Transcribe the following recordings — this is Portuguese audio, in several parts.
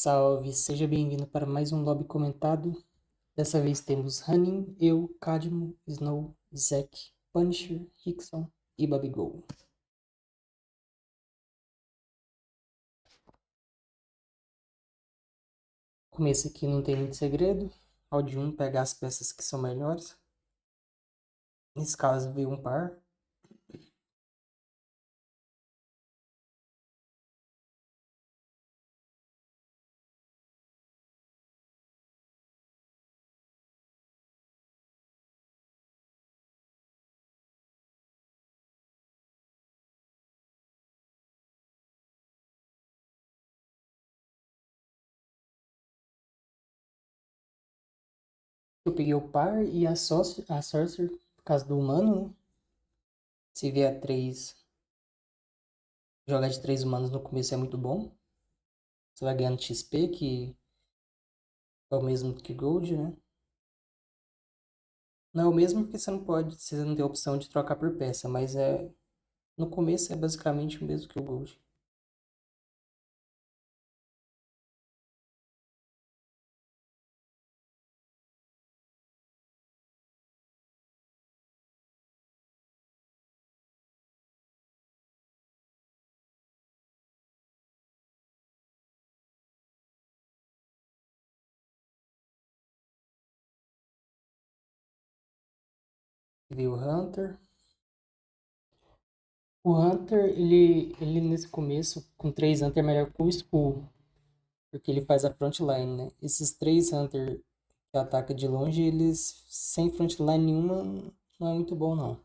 Salve, seja bem-vindo para mais um lobby comentado. Dessa vez temos Hanin, eu, Cadmo, Snow, Zack, Punisher, Rickson e Babigol. Começo aqui não tem muito segredo. Round 1, pegar as peças que são melhores. Nesse caso, veio um par. Eu peguei o par e a Sorcerer, por causa do humano, né? Se vier 3, jogar de 3 humanos no começo é muito bom. Você vai ganhando XP, que é o mesmo que Gold, né? Não é o mesmo porque você não tem a opção de trocar por peça, mas no começo é basicamente o mesmo que o Gold. Veio o Hunter. O Hunter, ele nesse começo, com 3 Hunter, é melhor que o Skull, porque ele faz a frontline, né? Esses 3 Hunter que atacam de longe, eles sem frontline nenhuma, não é muito bom, não.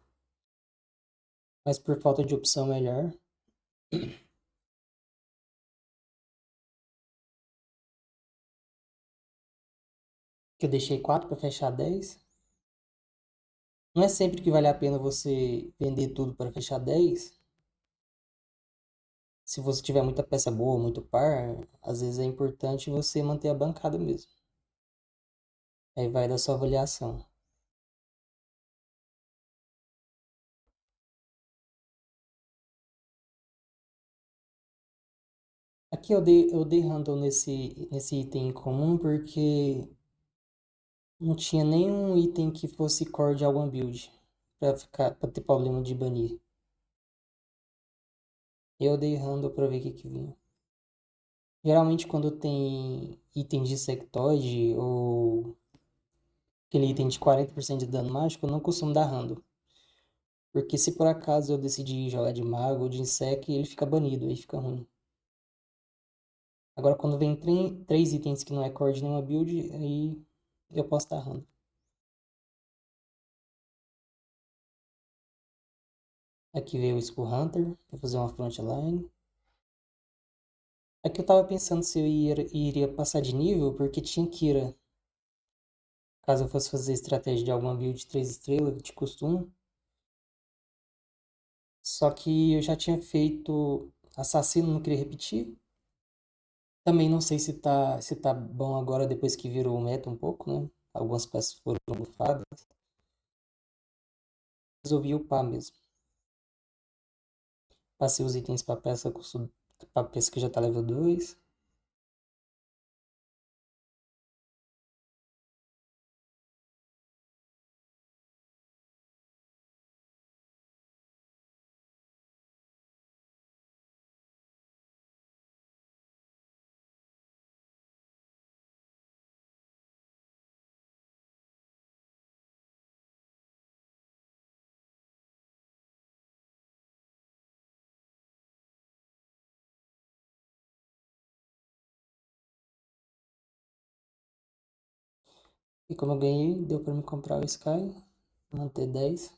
Mas por falta de opção melhor, que eu deixei 4 para fechar 10. Não é sempre que vale a pena você vender tudo para fechar 10. Se você tiver muita peça boa, muito par, às vezes é importante você manter a bancada mesmo. Aí vai da sua avaliação. Aqui eu dei handle nesse item em comum porque não tinha nenhum item que fosse core de alguma build pra ter problema de banir. Eu dei handle pra ver o que vinha. Geralmente quando tem item de sectoide ou aquele item de 40% de dano mágico, eu não costumo dar handle. Porque se por acaso eu decidir jogar de mago ou de insec, ele fica banido, aí fica ruim. Agora quando vem 3 itens que não é core de nenhuma build, aí eu posso dar handle. Aqui veio o Skull Hunter, pra fazer uma frontline. Aqui eu tava pensando se eu iria passar de nível, porque tinha Kira. Caso eu fosse fazer estratégia de alguma build de 3 estrelas, de costume. Só que eu já tinha feito Assassino, não queria repetir. Também não sei se tá bom agora, depois que virou o meta um pouco, né? Algumas peças foram bufadas. Resolvi upar mesmo. Passei os itens pra peça que já tá level 2. E como eu ganhei, deu pra me comprar o Sky, manter 10.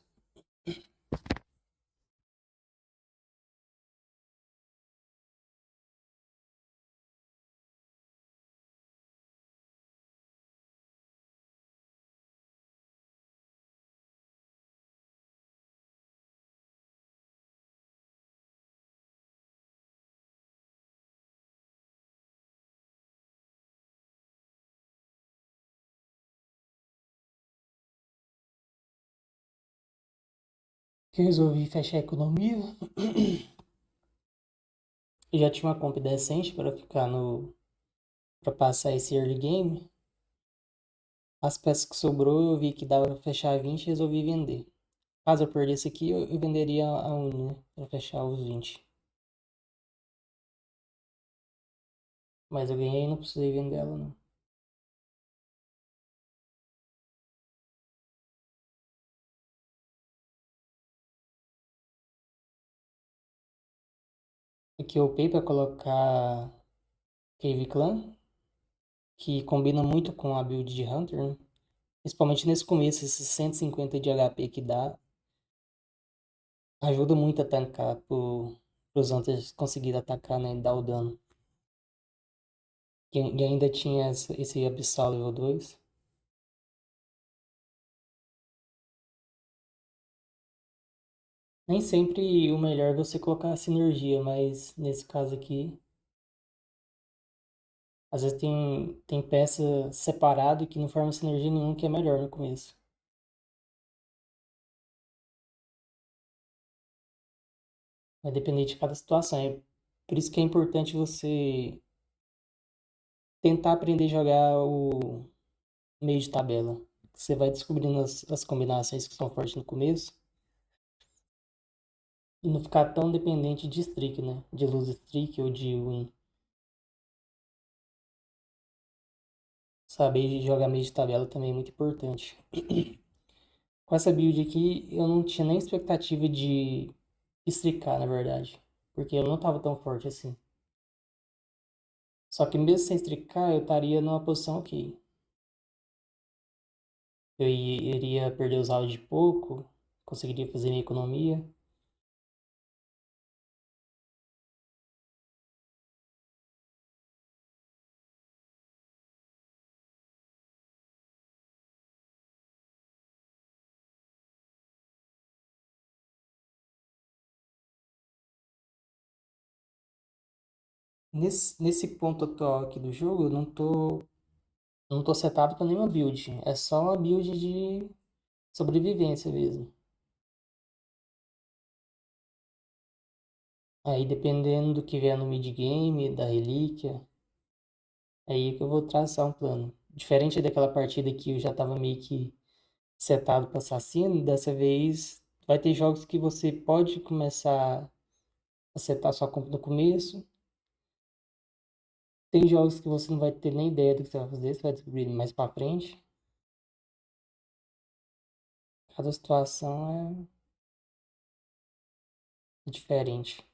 Que eu resolvi fechar a economia. Eu já tinha uma comp decente para ficar pra passar esse early game. As peças que sobrou eu vi que dava pra fechar 20 e resolvi vender. Caso eu perdesse aqui, eu venderia a Uni, né? Pra fechar os 20. Mas eu ganhei e não precisei vender ela, não. Aqui eu upei pra colocar Cave Clan, que combina muito com a build de Hunter, né? Principalmente nesse começo, esses 150 de HP que dá, ajuda muito a tancar pros Hunters conseguirem atacar, né? E dar o dano. E ainda tinha esse Abyssal level 2. Nem sempre o melhor é você colocar a sinergia, mas nesse caso aqui, às vezes tem peça separada que não forma sinergia nenhuma, que é melhor no começo. Vai depender de cada situação. É por isso que é importante você tentar aprender a jogar o meio de tabela. Você vai descobrindo as combinações que são fortes no começo e não ficar tão dependente de streak, né? De lose streak ou de win. Saber jogar meio de tabela também é muito importante. Com essa build aqui, eu não tinha nem expectativa de streakar, na verdade. Porque eu não tava tão forte assim. Só que mesmo sem streakar, eu estaria numa posição ok. Eu iria perder os rounds de pouco, conseguiria fazer minha economia. Nesse ponto atual aqui do jogo, eu não tô setado para nenhuma build. É só uma build de sobrevivência mesmo. Aí dependendo do que vier no mid game, da relíquia, aí que eu vou traçar um plano. Diferente daquela partida que eu já tava meio que setado para assassino, dessa vez vai ter jogos que você pode começar a setar sua compra no começo. Tem jogos que você não vai ter nem ideia do que você vai fazer, você vai descobrir mais pra frente. Cada situação é diferente.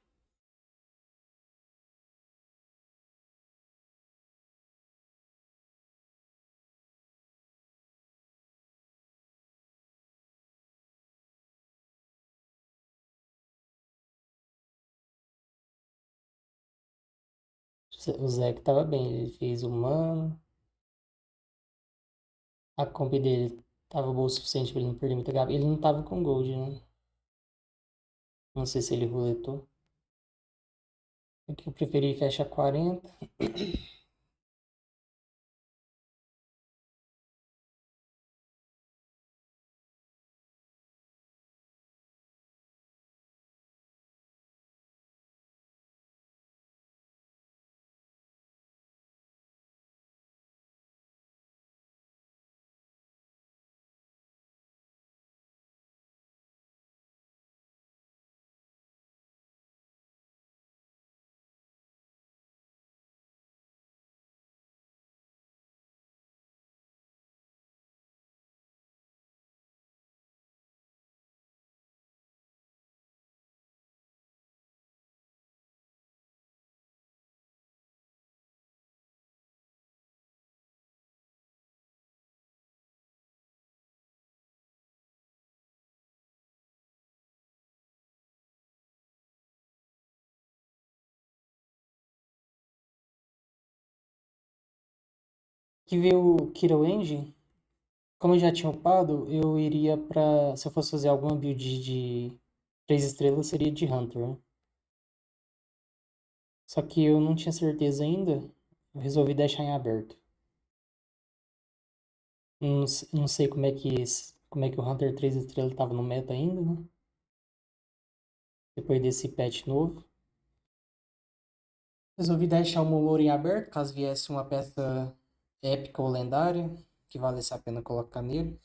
O Zé que tava bem, ele fez humano, a comp dele tava boa o suficiente pra ele não perder muito HP. Ele não tava com gold, né? Não sei se ele roletou. Aqui eu preferi fecha 40. Que veio o Kiro Engine. Como eu já tinha upado, eu iria pra. Se eu fosse fazer alguma build de 3 estrelas, seria de Hunter, né? Só que eu não tinha certeza ainda. Eu resolvi deixar em aberto. Não sei como é que o Hunter 3 estrelas tava no meta ainda, né? Depois desse patch novo. Resolvi deixar o Momori em aberto, caso viesse uma peça épica ou lendária, que valesse a pena colocar nele.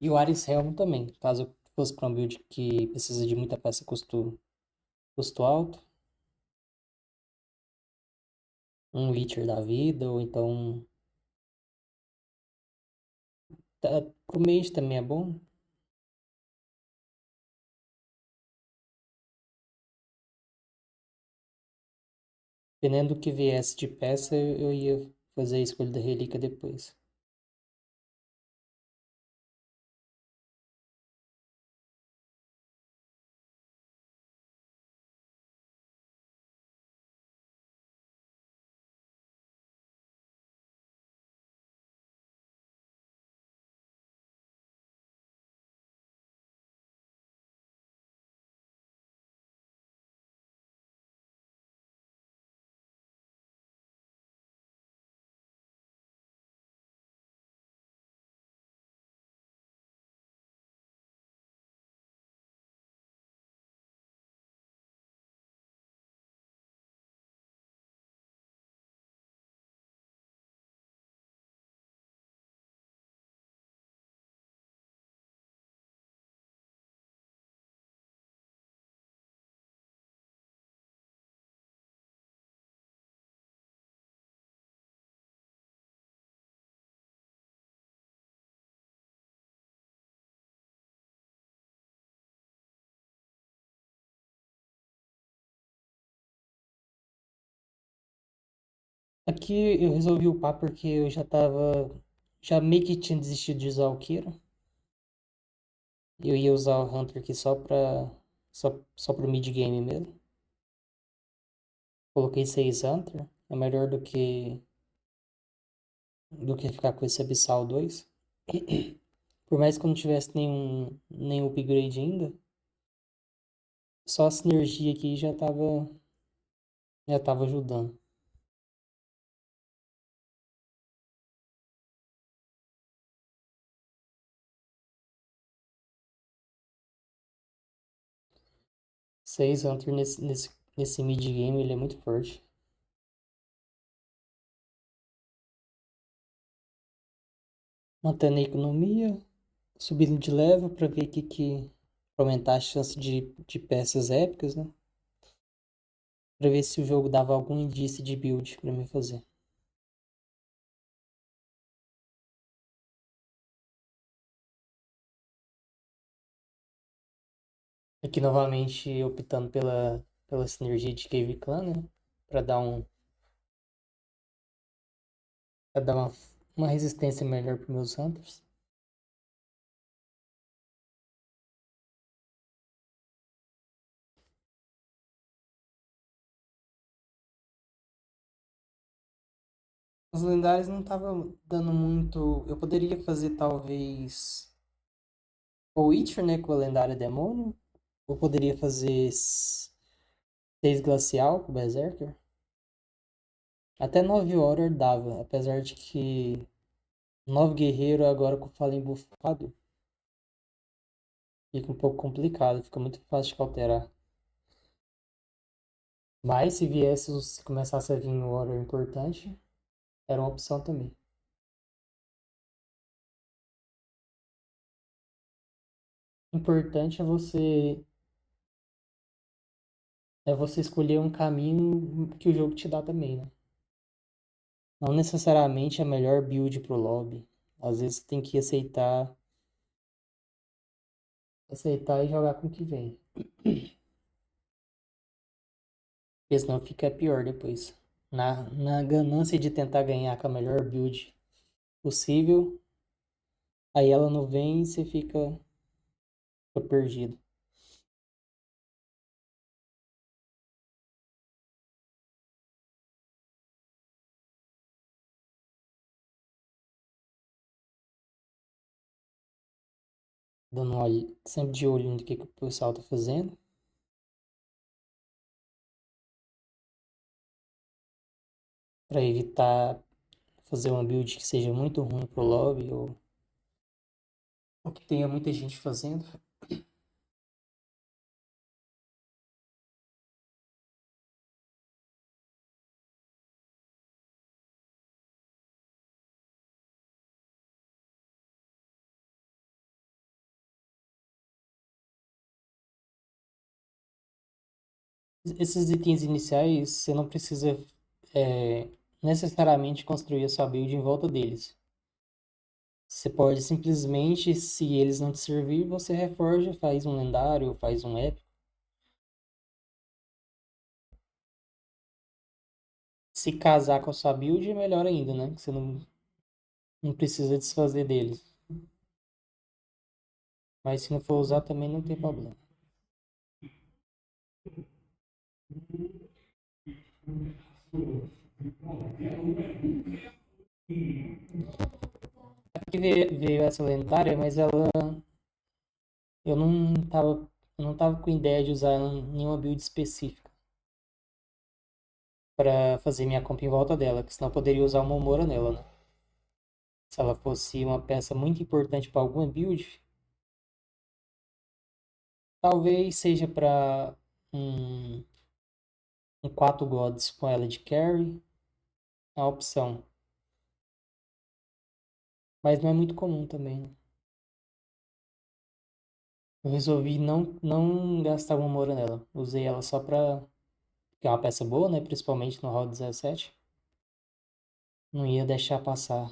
E o Ares Helm também, caso fosse para um build que precisa de muita peça custo alto. Um Witcher da vida, ou então. Pro mage também é bom. Dependendo do que viesse de peça, eu ia fazer a escolha da relíquia depois. Aqui eu resolvi upar porque eu já tava. Já meio que tinha desistido de usar o Kira. Eu ia usar o Hunter aqui só pro mid-game mesmo. Coloquei 6 Hunter. É melhor do que ficar com esse Abyssal 2. Por mais que eu não tivesse nenhum upgrade ainda, só a sinergia aqui já tava ajudando. Seis Hunter nesse mid-game, ele é muito forte. Mantendo a economia, subindo de level pra ver pra aumentar a chance de peças épicas, né? Pra ver se o jogo dava algum indício de build pra mim fazer. Aqui novamente optando pela sinergia de Cave Clan, né? Pra dar pra dar uma resistência melhor pros meus Hunters. Os lendários não tava dando muito. Eu poderia fazer talvez o Witcher, né? Com a lendária Demônio. Ou poderia fazer 6 Glacial com o Berserker. Até 9 Warrior dava, apesar de que 9 Guerreiro agora com Fallen Buffado fica um pouco complicado, fica muito fácil de alterar. Mas se viesse, se começasse a vir um Warrior importante, era uma opção também. Importante é você escolher um caminho que o jogo te dá também, né? Não necessariamente a melhor build pro lobby. Às vezes tem que aceitar e jogar com o que vem. Porque senão fica pior depois. Na ganância de tentar ganhar com a melhor build possível, aí ela não vem e você fica perdido. Dando olho, sempre de olho no que o pessoal tá fazendo. Pra evitar fazer uma build que seja muito ruim pro lobby ou que tenha muita gente fazendo. Esses itens iniciais, você não precisa necessariamente construir a sua build em volta deles. Você pode simplesmente, se eles não te servir, você reforja, faz um lendário, faz um épico. Se casar com a sua build, é melhor ainda, né? Que você não precisa desfazer deles. Mas se não for usar também não tem problema. Aqui veio essa lendária, mas ela eu não tava com ideia de usar ela em nenhuma build específica para fazer minha compra em volta dela, que senão eu poderia usar uma Momora nela, né? Se ela fosse uma peça muito importante para alguma build, talvez seja para um, um 4 gods com ela de carry, a opção. Mas não é muito comum também, né? Eu resolvi não gastar uma Momora nela. Usei ela só pra. Que é uma peça boa, né? Principalmente no round 17. Não ia deixar passar.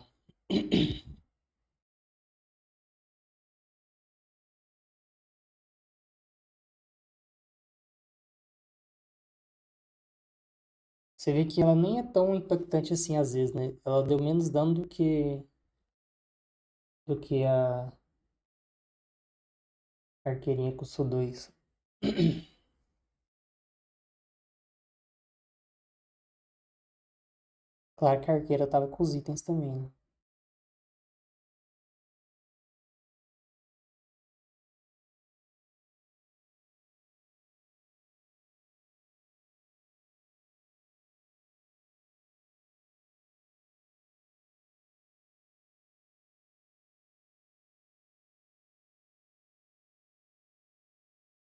Você vê que ela nem é tão impactante assim às vezes, né? Ela deu menos dano do que a arqueirinha custou 2. Claro que a arqueira tava com os itens também, né?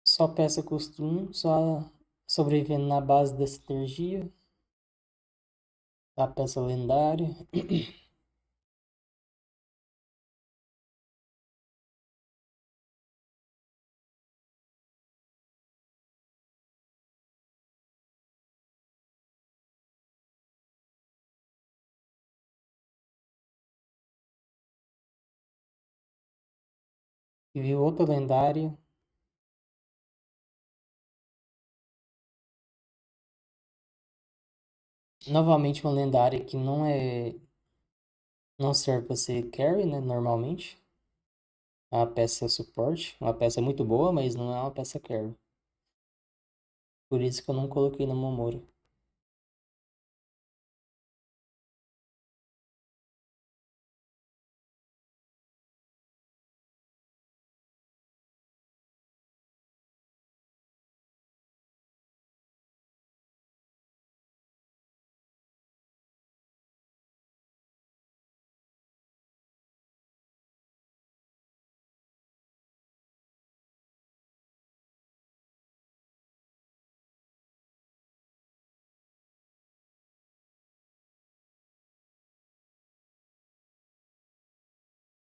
Só peça custo 1, só sobrevivendo na base dessa energia. A peça lendária. E vi outra lendária. Novamente uma lendária que não serve para ser carry, né? Normalmente. É uma peça suporte. Uma peça muito boa, mas não é uma peça carry. Por isso que eu não coloquei no Momoro.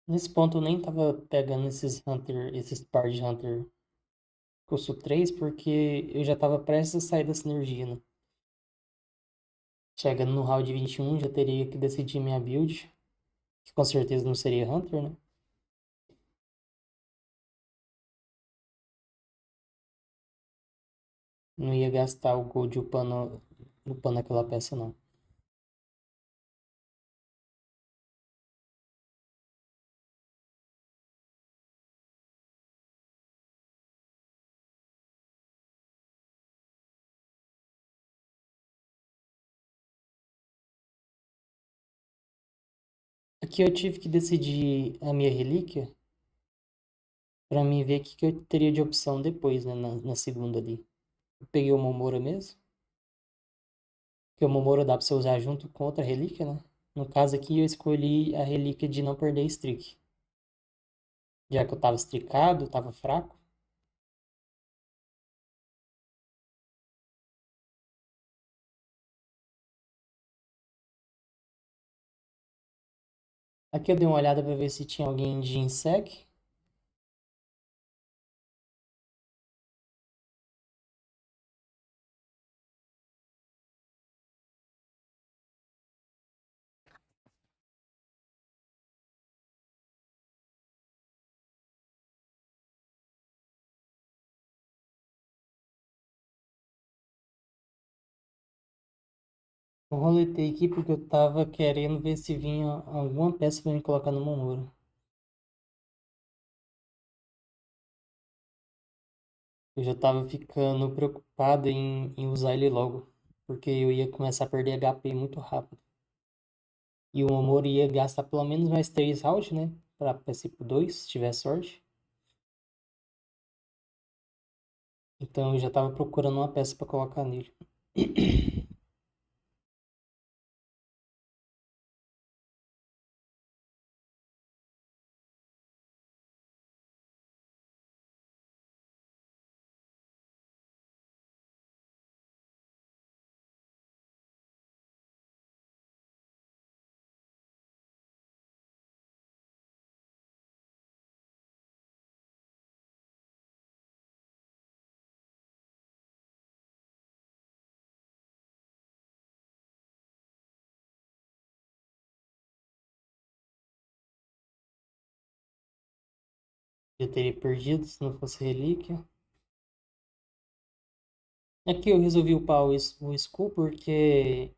Nesse ponto eu nem tava pegando esses par de Hunter custo 3, porque eu já tava prestes a sair da sinergia, né? Chegando no round 21, já teria que decidir minha build, que com certeza não seria Hunter, né? Não ia gastar o gold upando aquela peça, não. Aqui eu tive que decidir a minha relíquia pra mim ver o que eu teria de opção depois, né? Na segunda ali. Eu peguei o Momora mesmo, que o Momora dá pra você usar junto com outra relíquia, né? No caso aqui eu escolhi a relíquia de não perder streak. Já que eu tava estricado, tava fraco. Aqui eu dei uma olhada pra ver se tinha alguém de insec. Eu roletei aqui porque eu tava querendo ver se vinha alguma peça pra me colocar no Momoro. Eu já tava ficando preocupado em usar ele logo, porque eu ia começar a perder HP muito rápido. E o Momoro ia gastar pelo menos mais 3 rounds, né? Pra PC por 2, se tiver sorte. Então eu já tava procurando uma peça pra colocar nele. Já teria perdido se não fosse relíquia. Aqui eu resolvi upar o Skull porque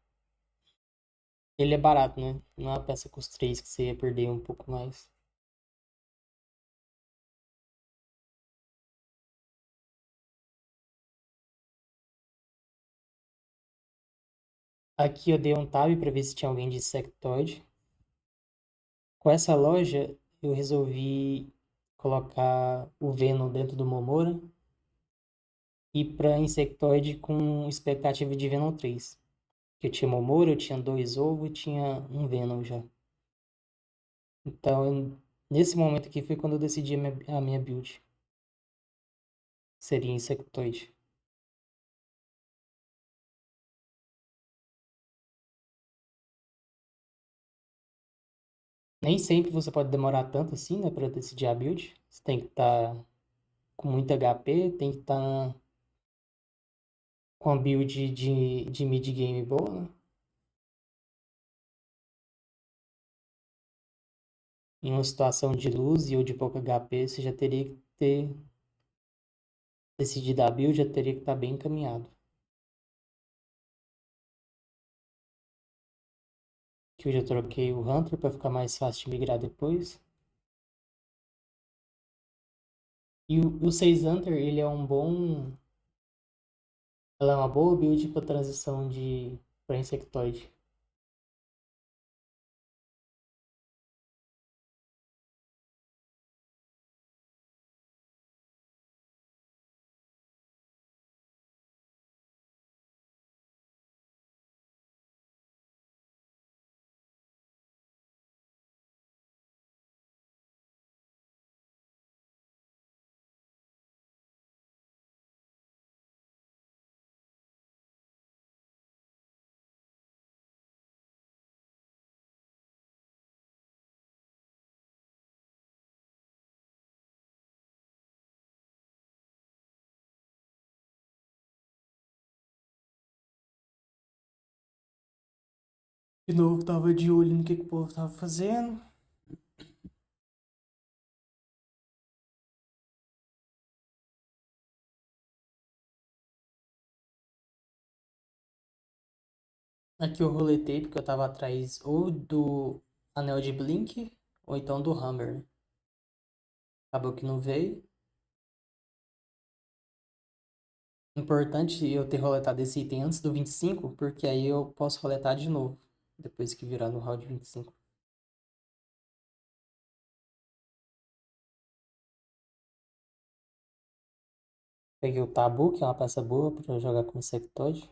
ele é barato, né? Não é uma peça com os 3 que você ia perder um pouco mais. Aqui eu dei um tab pra ver se tinha alguém de Insectoid. Com essa loja, eu resolvi colocar o Venom dentro do Momora e para Insectoid com expectativa de Venom 3. Que eu tinha Momora, eu tinha 2 ovos e tinha um Venom já. Então, nesse momento aqui foi quando eu decidi a minha build. Seria Insectoid. Nem sempre você pode demorar tanto assim, né, para decidir a build. Você tem que estar com muito HP, tem que estar com a build de mid game boa, né? Em uma situação de luz e ou de pouco HP, você já teria que ter decidido a build, já teria que estar bem encaminhado. Que eu já troquei o Hunter para ficar mais fácil de migrar depois. E o 6 Hunter, ele é um bom. Ela é uma boa build para transição de para Insectoid. De novo, tava de olho no que o povo tava fazendo. Aqui eu roletei porque eu tava atrás ou do Anel de Blink ou então do Hammer, né? Acabou que não veio. Importante eu ter roletado esse item antes do 25, porque aí eu posso roletar de novo, depois que virar no round 25. Peguei o Tabu, que é uma peça boa pra jogar com Insectoid.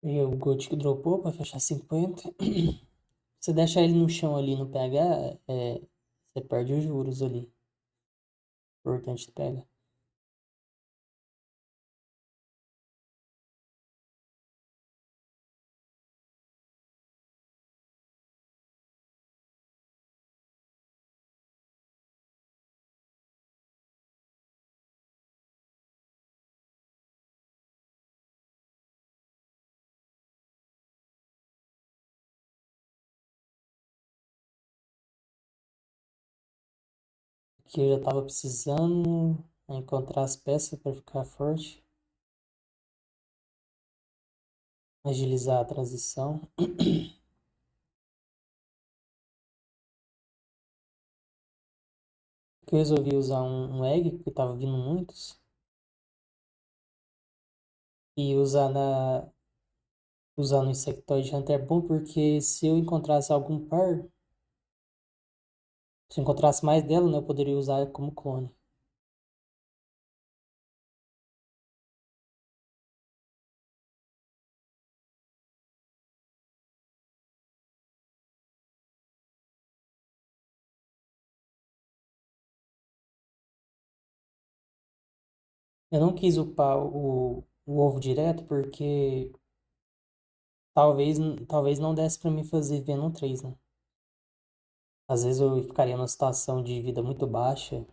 E o Gothic dropou pra fechar 50. Você deixar ele no chão ali no PH, você perde os juros ali. Importante pegar. Aqui eu já tava precisando encontrar as peças para ficar forte. Agilizar a transição. Que eu resolvi usar um egg, porque tava vindo muitos. E usar no Insectoid Hunter é bom porque se eu encontrasse algum par, se eu encontrasse mais dela, né, eu poderia usar como clone. Eu não quis upar o ovo direto porque talvez, talvez não desse pra mim fazer Venom 3, né? Às vezes eu ficaria numa situação de vida muito baixa,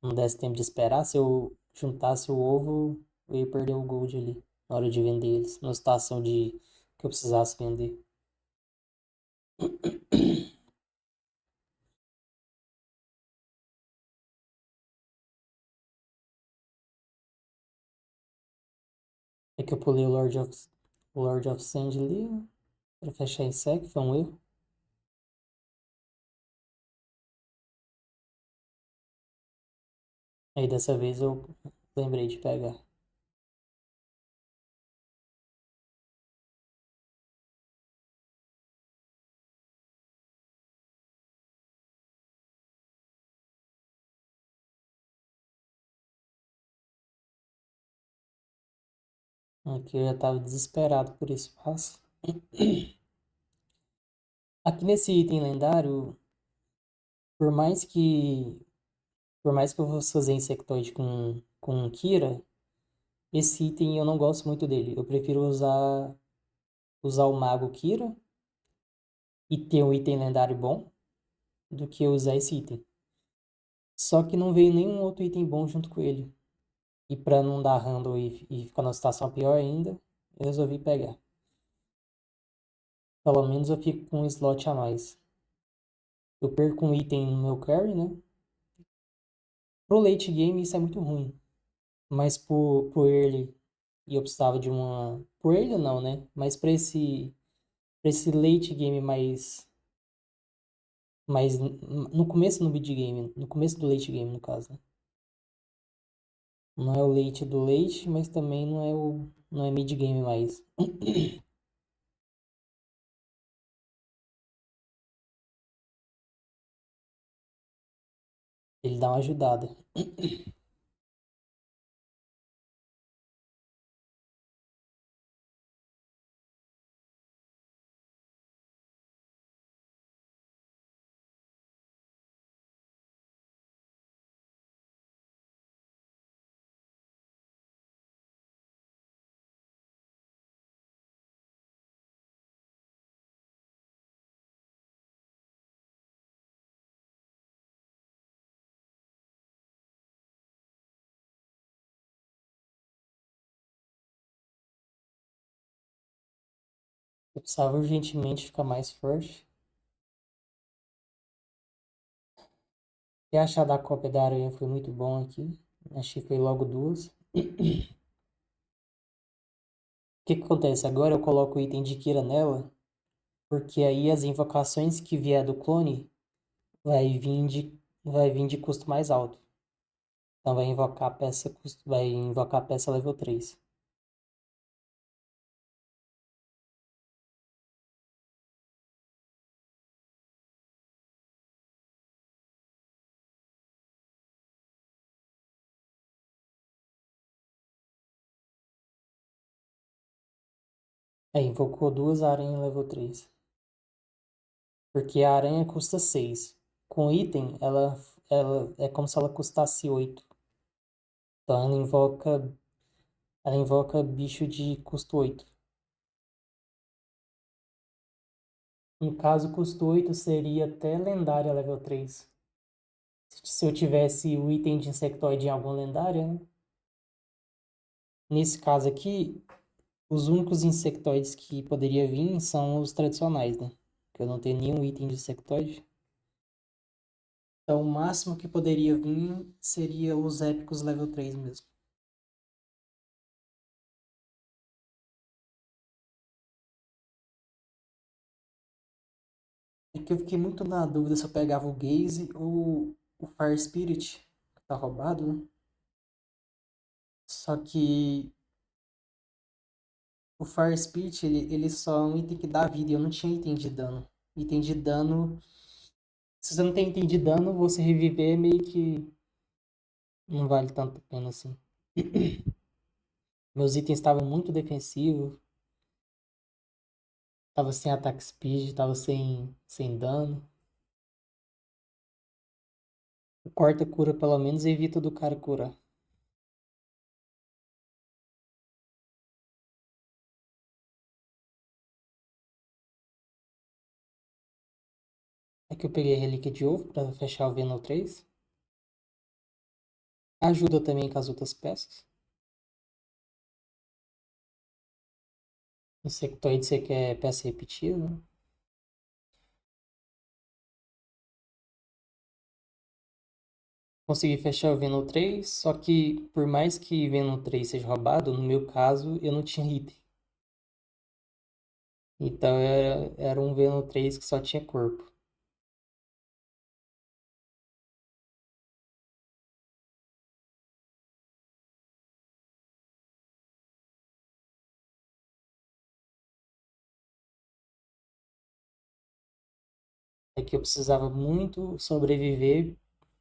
não desse tempo de esperar. Se eu juntasse o ovo, eu ia perder o gold ali na hora de vender eles, numa situação de que eu precisasse vender. É que eu pulei o Lord of Sand ali pra fechar em sec, foi um erro. Aí dessa vez eu lembrei de pegar. Aqui eu já tava desesperado por espaço. Aqui nesse item lendário, por mais que por mais que eu fosse fazer insectoide com Kira, esse item eu não gosto muito dele. Eu prefiro usar o Mago Kira e ter um item lendário bom do que usar esse item. Só que não veio nenhum outro item bom junto com ele. E pra não dar random e ficar numa situação pior ainda, eu resolvi pegar. Pelo menos eu fico com um slot a mais. Eu perco um item no meu carry, né? Pro late game isso é muito ruim. Mas pro early, e eu precisava de uma. Pro early não, né? Mas pra esse late game mais. No começo no mid game. No começo do late game, no caso, né? Não é o late do late, mas também não é mid game mais. Ele dá uma ajudada. Eu precisava urgentemente ficar mais forte. E a achar da cópia da aranha foi muito bom aqui. Achei que foi logo duas. O que que acontece? Agora eu coloco o item de Kira nela, porque aí as invocações que vier do clone vai vir de custo mais alto. Então vai invocar a peça level 3. É, invocou duas aranhas level 3. Porque a aranha custa 6. Com item, ela é como se ela custasse 8. Então ela invoca bicho de custo 8. No caso, custo 8 seria até lendária level 3. Se eu tivesse o item de insectoide em alguma lendária, né? Nesse caso aqui, os únicos insectoides que poderia vir são os tradicionais, né? Que eu não tenho nenhum item de insectoide. Então, o máximo que poderia vir seria os épicos level 3 mesmo. É que eu fiquei muito na dúvida se eu pegava o Gaze ou o Fire Spirit, que tá roubado, né? Só que o Fire Spirit, ele só é um item que dá vida e eu não tinha item de dano. Item de dano. Se você não tem item de dano, você reviver meio que não vale tanto a pena assim. Meus itens estavam muito defensivos, tava sem attack speed, tava sem dano. O corta cura pelo menos evita do cara curar. É que eu peguei a Relíquia de Ovo pra fechar o Venom 3. Ajuda também com as outras peças. Insectoide você quer peça repetida, né? Consegui fechar o Venom 3, só que por mais que Venom 3 seja roubado, no meu caso eu não tinha item. Então era um Venom 3 que só tinha corpo. É que eu precisava muito sobreviver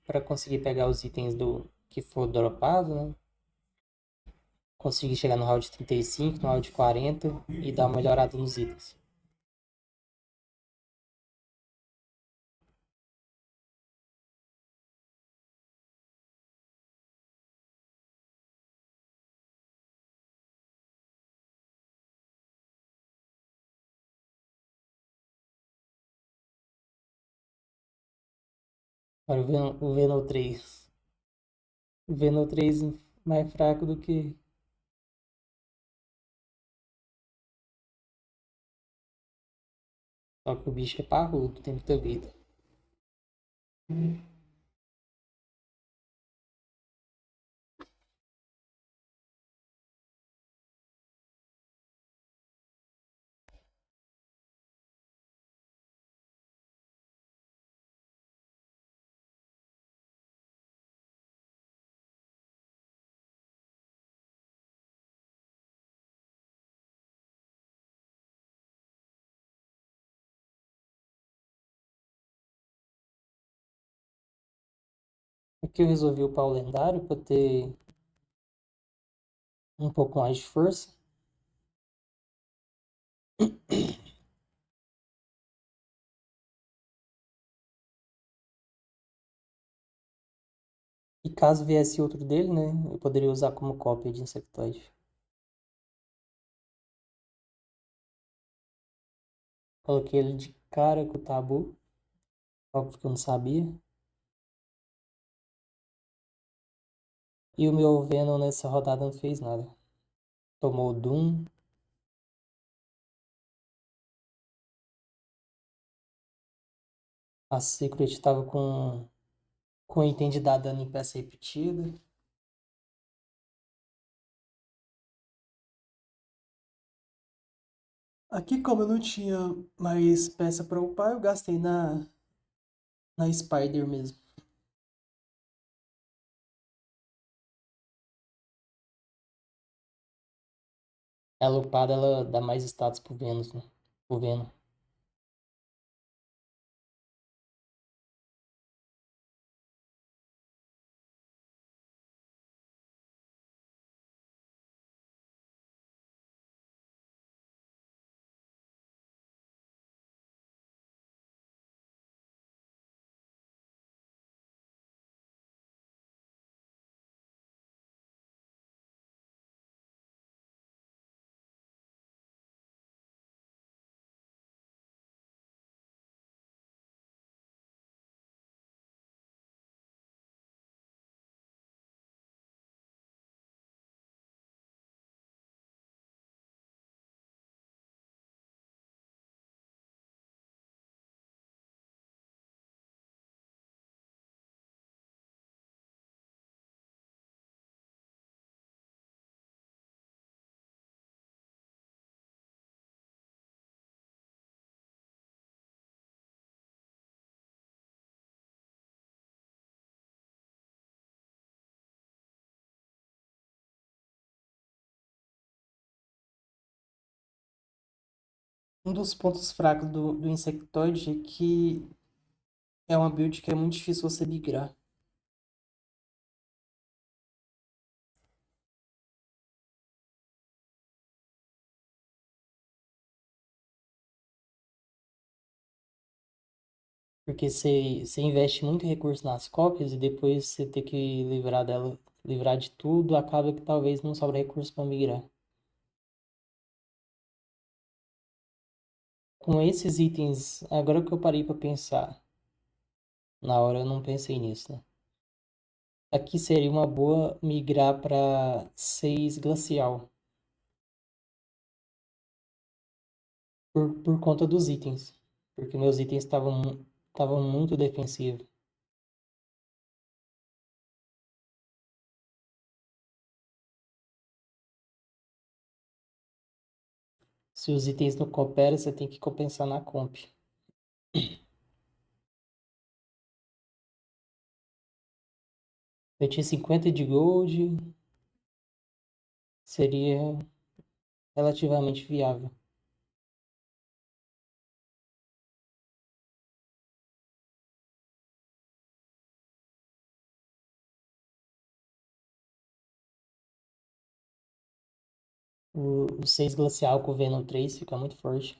para conseguir pegar os itens do que for dropado, né? Conseguir chegar no round 35, no round 40 e dar uma melhorada nos itens. Agora o Venom 3. O Venom 3 mais fraco do que. Só que o bicho é parrudo, tem muita vida. Aqui eu resolvi upar o lendário para ter um pouco mais de força. E caso viesse outro dele, né? Eu poderia usar como cópia de insectoide. Coloquei ele de cara com o tabu. Óbvio que eu não sabia. E o meu Venom nessa rodada não fez nada. Tomou o Doom. A Secret tava com item de dar dano em peça repetida. Aqui, como eu não tinha mais peça para upar, eu gastei na Spider mesmo. Ela upada, ela dá mais status pro Venus, né? Pro Venom. Um dos pontos fracos do Insectoid é que é uma build que é muito difícil você migrar. Porque você investe muito recurso nas cópias e depois você ter que livrar de tudo, acaba que talvez não sobra recurso para migrar. Com esses itens, agora que eu parei para pensar, na hora eu não pensei nisso, né? Aqui seria uma boa migrar para 6 glacial, por conta dos itens. Porque meus itens estavam muito defensivos. Se os itens não cooperam, você tem que compensar na comp. Eu tinha 50 de gold, seria relativamente viável. O 6 glacial com o Venom 3 fica muito forte.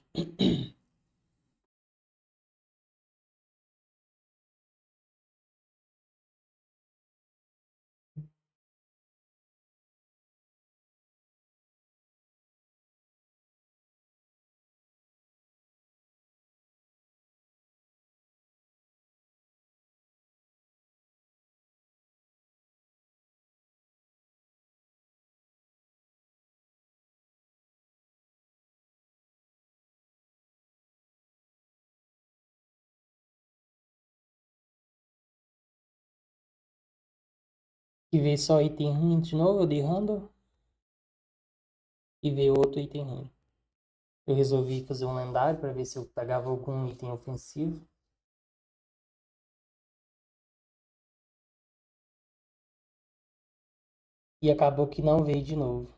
E ver só item ruim de novo, eu dei random. E ver outro item ruim. Eu resolvi fazer um lendário para ver se eu pegava algum item ofensivo. E acabou que não veio de novo.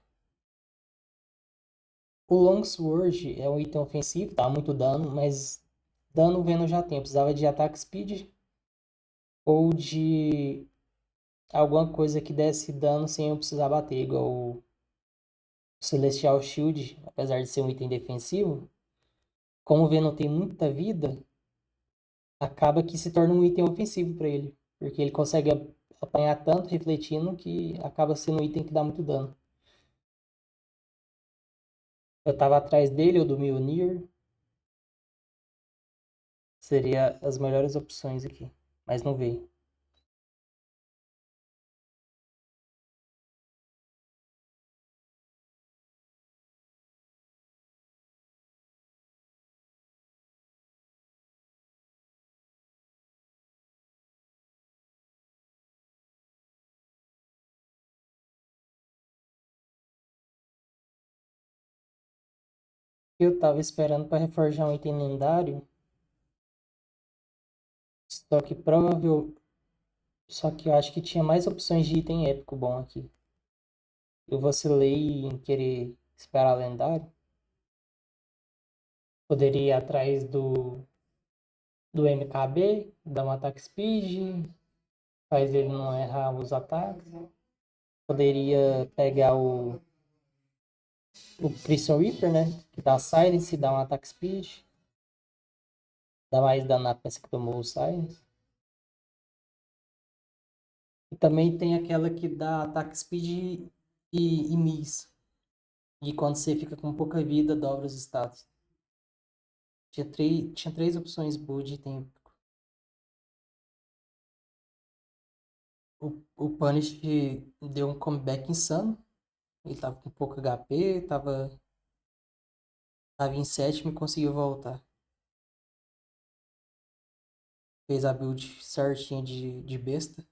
O Longsword é um item ofensivo, dá muito dano, mas dano Venom já tem. Eu precisava de ataque speed ou de alguma coisa que desse dano sem eu precisar bater, igual o Celestial Shield, apesar de ser um item defensivo. Como o Venom tem muita vida, acaba que se torna um item ofensivo para ele. Porque ele consegue apanhar tanto refletindo que acaba sendo um item que dá muito dano. Eu tava atrás dele, ou do Mjolnir. Seria as melhores opções aqui. Mas não veio. Eu tava esperando para reforjar um item lendário. Só que provável. Só que eu acho que tinha mais opções de item épico bom aqui. Eu vacilei em querer esperar lendário. Poderia ir atrás do MKB, dar um ataque speed, faz ele não errar os ataques. Poderia pegar o Prison Reaper, né? Que dá Silence, dá um ataque speed. Dá mais dano na peça que tomou o Silence. E também tem aquela que dá ataque speed e miss. E quando você fica com pouca vida, dobra os status. Tinha três opções boas de tempo. O Punish deu um comeback insano. Ele tava com pouco HP, tava em sétimo e conseguiu voltar. Fez a build certinha de besta.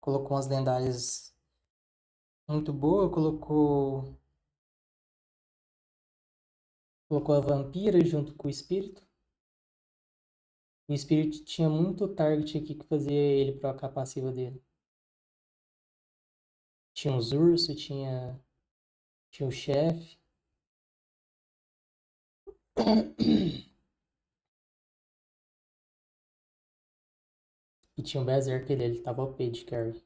Colocou umas lendárias muito boas. Colocou a vampira junto com o espírito. O espírito tinha muito target aqui que fazia ele procar a passiva dele. Tinha os ursos, tinha o chefe. E tinha um Berserker dele, ele tava OP de carry.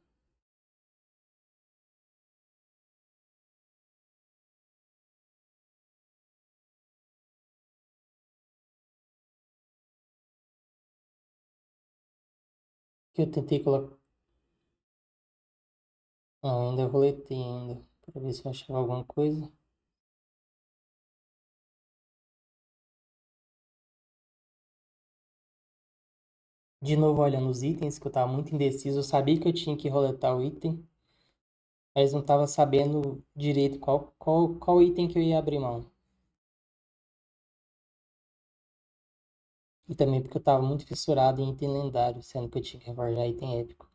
Que eu tentei colocar. Não, ainda roletei ainda. Pra ver se eu achava alguma coisa. De novo, olhando os itens, que eu tava muito indeciso. Eu sabia que eu tinha que roletar o item, mas não tava sabendo direito qual item que eu ia abrir mão. E também porque eu tava muito fissurado em item lendário, sendo que eu tinha que reforjar item épico.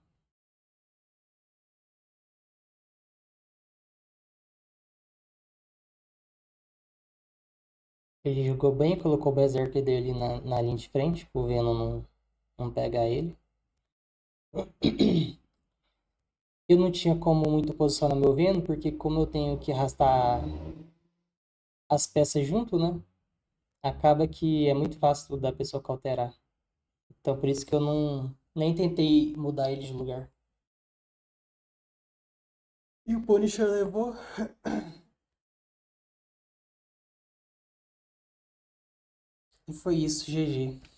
Ele jogou bem, colocou o Berserker dele na linha de frente, pro Venom não pegar ele. Eu não tinha como muito posicionar meu Venom, porque como eu tenho que arrastar as peças junto, né? Acaba que é muito fácil da pessoa cauterar. Então por isso que eu não nem tentei mudar ele de lugar. E o Punisher levou. E foi isso, GG.